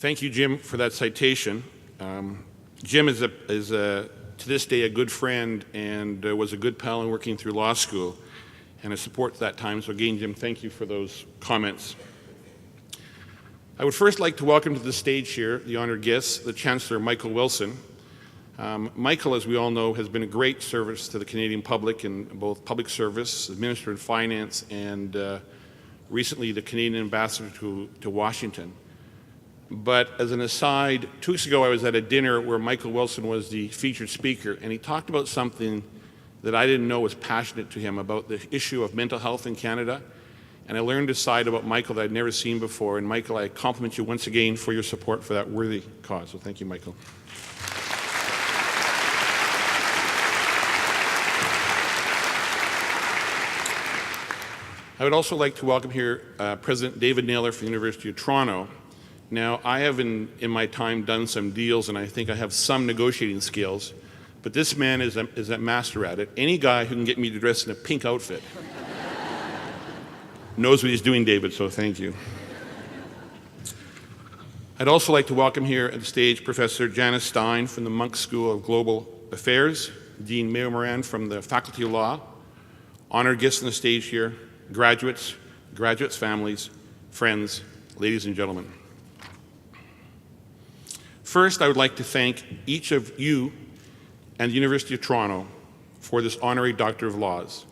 Thank you, Jim, for that citation. Jim is, to this day, a good friend and was a good pal in working through law school, and I support that time. So again, Jim, thank you for those comments. I would first like to welcome to the stage here the honored guest, the Chancellor Michael Wilson. Michael, as we all know, has been a great service to the Canadian public in both public service, as Minister of Finance, and recently the Canadian Ambassador to Washington. But as an aside, 2 weeks ago I was at a dinner where Michael Wilson was the featured speaker, and he talked about something that I didn't know was passionate to him about the issue of mental health in Canada. And I learned a side about Michael that I'd never seen before. And Michael, I compliment you once again for your support for that worthy cause. So thank you, Michael. I would also like to welcome here President David Naylor from the University of Toronto. Now, I have in my time done some deals, and I think I have some negotiating skills, but this man is a master at it. Any guy who can get me to dress in a pink outfit knows what he's doing, David, so thank you. I'd also like to welcome here at the stage Professor Janice Stein from the Munk School of Global Affairs, Dean Mayo Moran from the Faculty of Law, honored guests on the stage here, graduates, families, friends, ladies and gentlemen. First, I would like to thank each of you and the University of Toronto for this honorary Doctor of Laws.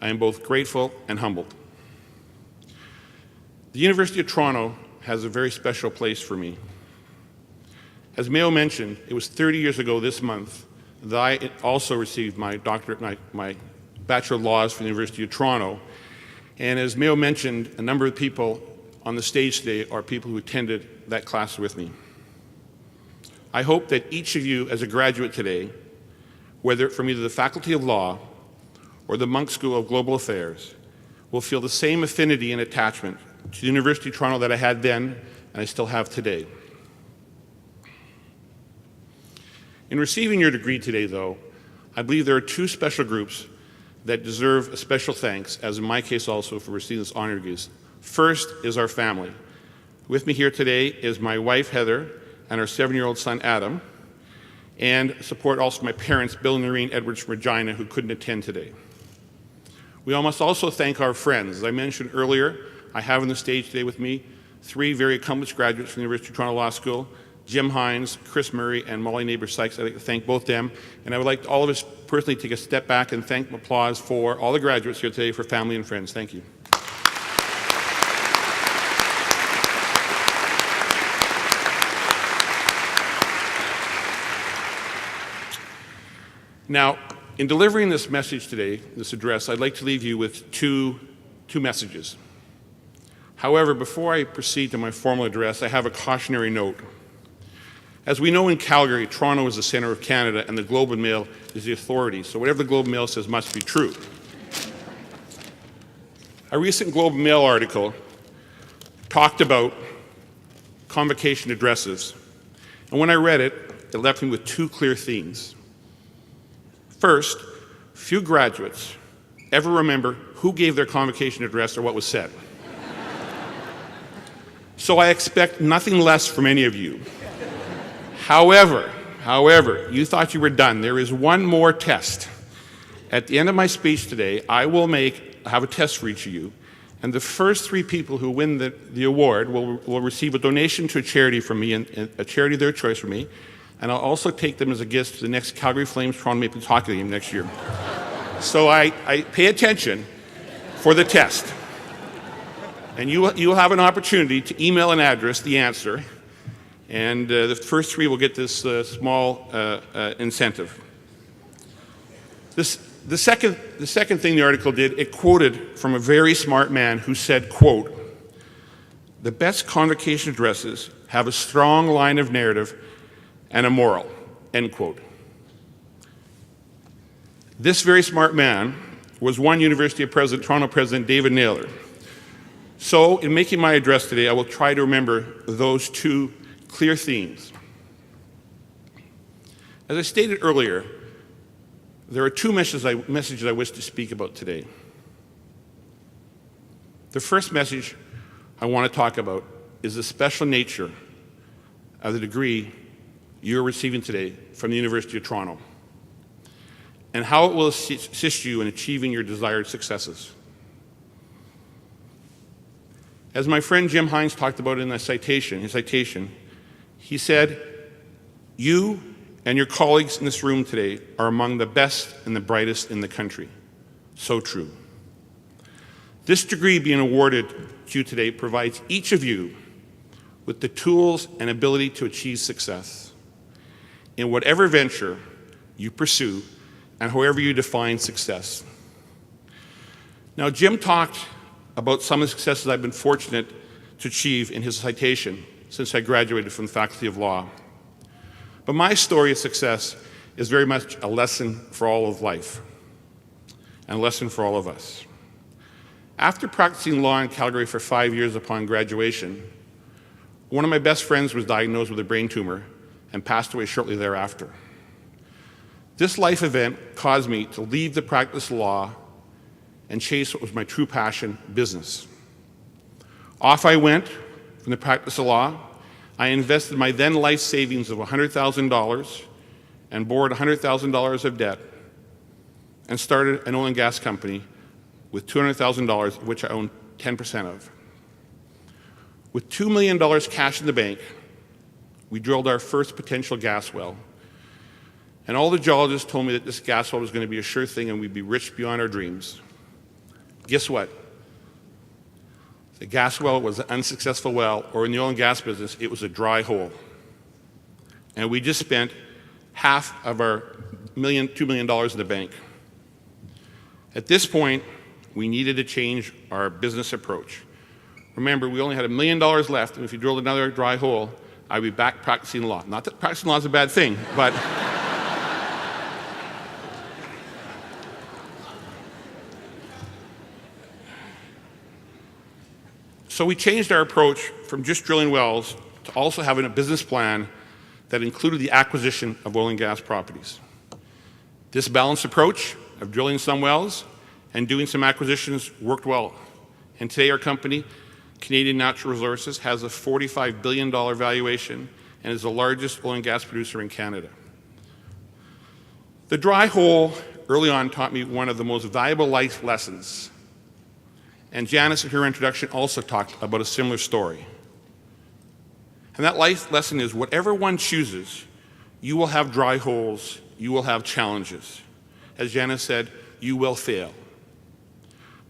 I am both grateful and humbled. The University of Toronto has a very special place for me. As Mayo mentioned, it was 30 years ago this month that I also received my Bachelor of Laws from the University of Toronto. And as Mayo mentioned, a number of people on the stage today are people who attended that class with me. I hope that each of you as a graduate today, whether from either the Faculty of Law or the Munk School of Global Affairs, will feel the same affinity and attachment to the University of Toronto that I had then and I still have today. In receiving your degree today, though, I believe there are two special groups that deserve a special thanks, as in my case also, for receiving this honor degree. First is our family. With me here today is my wife, Heather, and our 7-year-old son, Adam, and support also my parents, Bill and Noreen Edwards from Regina, who couldn't attend today. We all must also thank our friends. As I mentioned earlier, I have on the stage today with me 3 very accomplished graduates from the University of Toronto Law School, Jim Hines, Chris Murray, and Molly Neighbor-Sykes. I'd like to thank both them. And I would like all of us personally take a step back and thank and applause for all the graduates here today, for family and friends. Thank you. Now, in delivering this message today, this address, I'd like to leave you with two messages. However, before I proceed to my formal address, I have a cautionary note. As we know in Calgary, Toronto is the center of Canada and the Globe and Mail is the authority, so whatever the Globe and Mail says must be true. A recent Globe and Mail article talked about convocation addresses, and when I read it, it left me with 2 clear themes. First, few graduates ever remember who gave their convocation address or what was said. So I expect nothing less from any of you. However, you thought you were done. There is one more test. At the end of my speech today, I will have a test for each of you, and the first 3 people who win the award will receive a donation to a charity from me, and a charity of their choice from me, and I'll also take them as a gift to the next Calgary Flames Toronto Maple Leafs hockey game next year. So I pay attention for the test. And you'll have an opportunity to email an address, the answer, and the first 3 will get this small incentive. The second thing the article did, it quoted from a very smart man who said, quote, "The best convocation addresses have a strong line of narrative and a moral," end quote. This very smart man was one University of Toronto President David Naylor. So in making my address today, I will try to remember those 2 clear themes. As I stated earlier, there are 2 messages I wish to speak about today. The first message I want to talk about is the special nature of the degree you're receiving today from the University of Toronto, and how it will assist you in achieving your desired successes. As my friend Jim Hines talked about in his citation, he said, "You and your colleagues in this room today are among the best and the brightest in the country." So true. This degree being awarded to you today provides each of you with the tools and ability to achieve success in whatever venture you pursue and however you define success. Now, Jim talked about some of the successes I've been fortunate to achieve in his citation since I graduated from the Faculty of Law. But my story of success is very much a lesson for all of life and a lesson for all of us. After practicing law in Calgary for 5 years upon graduation, one of my best friends was diagnosed with a brain tumor and passed away shortly thereafter. This life event caused me to leave the practice of law and chase what was my true passion, business. Off I went from the practice of law. I invested my then life savings of $100,000 and borrowed $100,000 of debt and started an oil and gas company with $200,000, of which I own 10% of. With $2 million cash in the bank, we drilled our first potential gas well. And all the geologists told me that this gas well was going to be a sure thing and we'd be rich beyond our dreams. Guess what? The gas well was an unsuccessful well, or in the oil and gas business, it was a dry hole. And we just spent half of our $2 million in the bank. At this point, we needed to change our business approach. Remember, we only had $1 million left, and if you drilled another dry hole, I'd be back practicing law. Not that practicing law is a bad thing, but so we changed our approach from just drilling wells to also having a business plan that included the acquisition of oil and gas properties. This balanced approach of drilling some wells and doing some acquisitions worked well. And today our company, Canadian Natural Resources, has a $45 billion valuation and is the largest oil and gas producer in Canada. The dry hole early on taught me one of the most valuable life lessons. And Janice, in her introduction, also talked about a similar story. And that life lesson is whatever one chooses, you will have dry holes, you will have challenges. As Janice said, you will fail.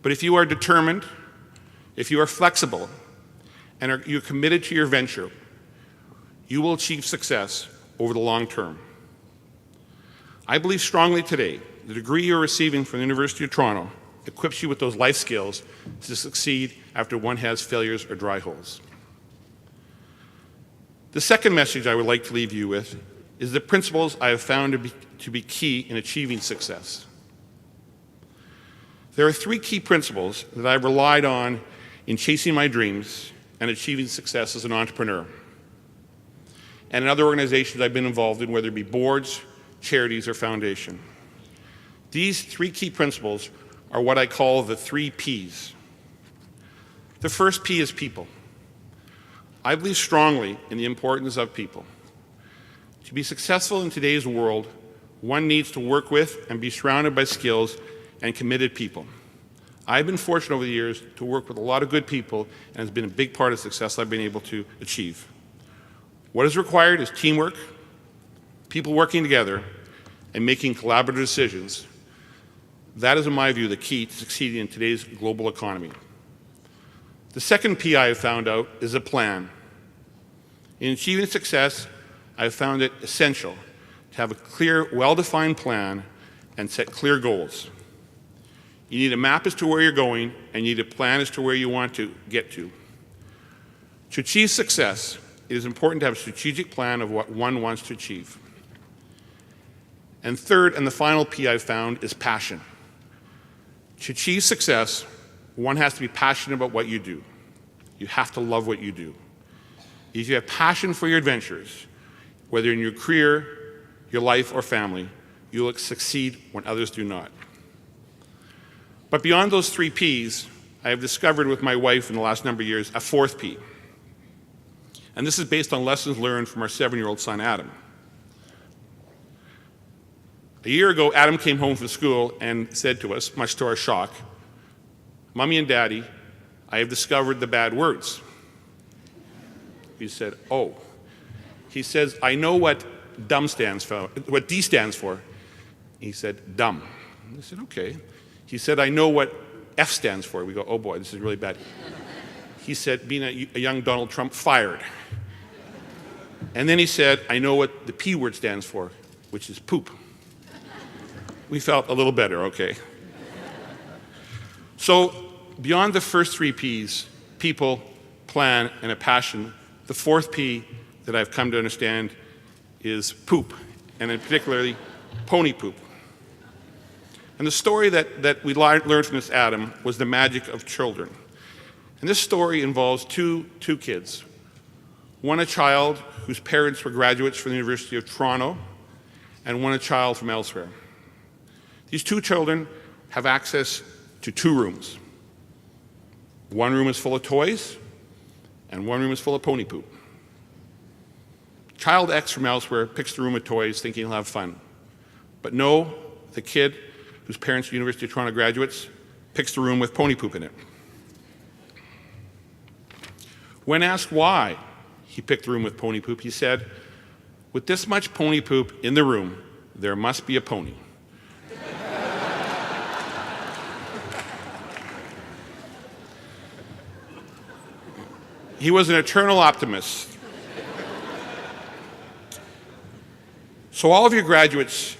But if you are determined, if you are flexible, and you're committed to your venture, you will achieve success over the long term. I believe strongly today the degree you're receiving from the University of Toronto equips you with those life skills to succeed after one has failures or dry holes. The second message I would like to leave you with is the principles I have found to be key in achieving success. There are 3 key principles that I've relied on in chasing my dreams and achieving success as an entrepreneur, and in other organizations I've been involved in, whether it be boards, charities, or foundation. These 3 key principles are what I call the 3 Ps. The first P is people. I believe strongly in the importance of people. To be successful in today's world, one needs to work with and be surrounded by skills and committed people. I've been fortunate over the years to work with a lot of good people, and it's been a big part of the success I've been able to achieve. What is required is teamwork, people working together, and making collaborative decisions. That is, in my view, the key to succeeding in today's global economy. The second P I have found out is a plan. In achieving success, I have found it essential to have a clear, well-defined plan and set clear goals. You need a map as to where you're going, and you need a plan as to where you want to get to. To achieve success, it is important to have a strategic plan of what one wants to achieve. And third, and the final P I've found, is passion. To achieve success, one has to be passionate about what you do. You have to love what you do. If you have passion for your adventures, whether in your career, your life, or family, you will succeed when others do not. But beyond those 3 Ps, I have discovered with my wife in the last number of years a 4th P. And this is based on lessons learned from our 7-year-old son, Adam. A year ago, Adam came home from school and said to us, much to our shock, "Mommy and Daddy, I have discovered the bad words." We said, "Oh." He says, "I know what dumb stands for, what D stands for." He said, "Dumb." I said, "Okay." He said, "I know what F stands for." We go, "Oh boy, this is really bad." He said, being a young Donald Trump, fired. And then he said, "I know what the P word stands for, which is poop." We felt a little better, okay. So beyond the first 3 Ps, people, plan, and a passion, the 4th P that I've come to understand is poop, and in particularly pony poop. And the story that we learned from this Adam was the magic of children. And this story involves two kids. One a child whose parents were graduates from the University of Toronto, and one a child from elsewhere. These 2 children have access to 2 rooms. One room is full of toys, and one room is full of pony poop. Child X from elsewhere picks the room with toys thinking he'll have fun. But no, the kid whose parents are University of Toronto graduates picks the room with pony poop in it. When asked why he picked the room with pony poop, he said, "With this much pony poop in the room, there must be a pony." He was an eternal optimist. So all of your graduates,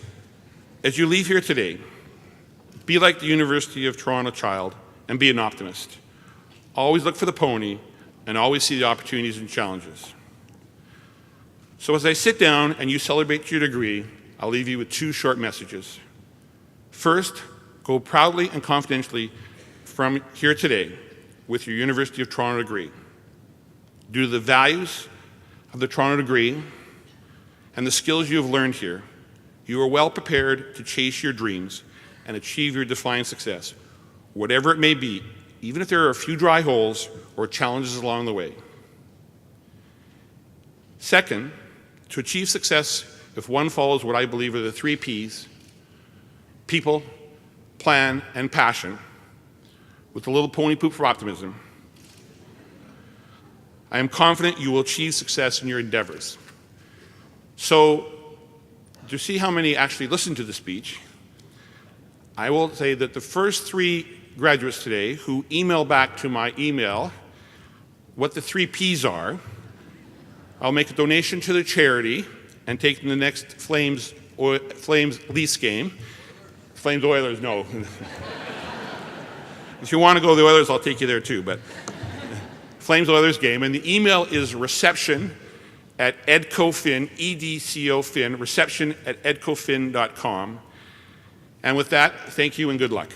as you leave here today, be like the University of Toronto child and be an optimist. Always look for the pony and always see the opportunities and challenges. So as I sit down and you celebrate your degree, I'll leave you with 2 short messages. First, go proudly and confidentially from here today with your University of Toronto degree. Due to the values of the Toronto degree and the skills you have learned here, you are well prepared to chase your dreams and achieve your defined success, whatever it may be, even if there are a few dry holes or challenges along the way. Second, to achieve success, if one follows what I believe are the 3 Ps, people, plan, and passion, with a little pony poop for optimism, I am confident you will achieve success in your endeavors. So, to see how many actually listened to the speech, I will say that the first 3 graduates today who email back to my email what the 3 Ps are, I'll make a donation to the charity and take them to the next Flames Leafs game. Flames Oilers, no. If you want to go to the Oilers, I'll take you there too, but Flames Oilers game. And the email is reception@edcofin, EDCOFIN, reception@edcofin.com. And with that, thank you and good luck.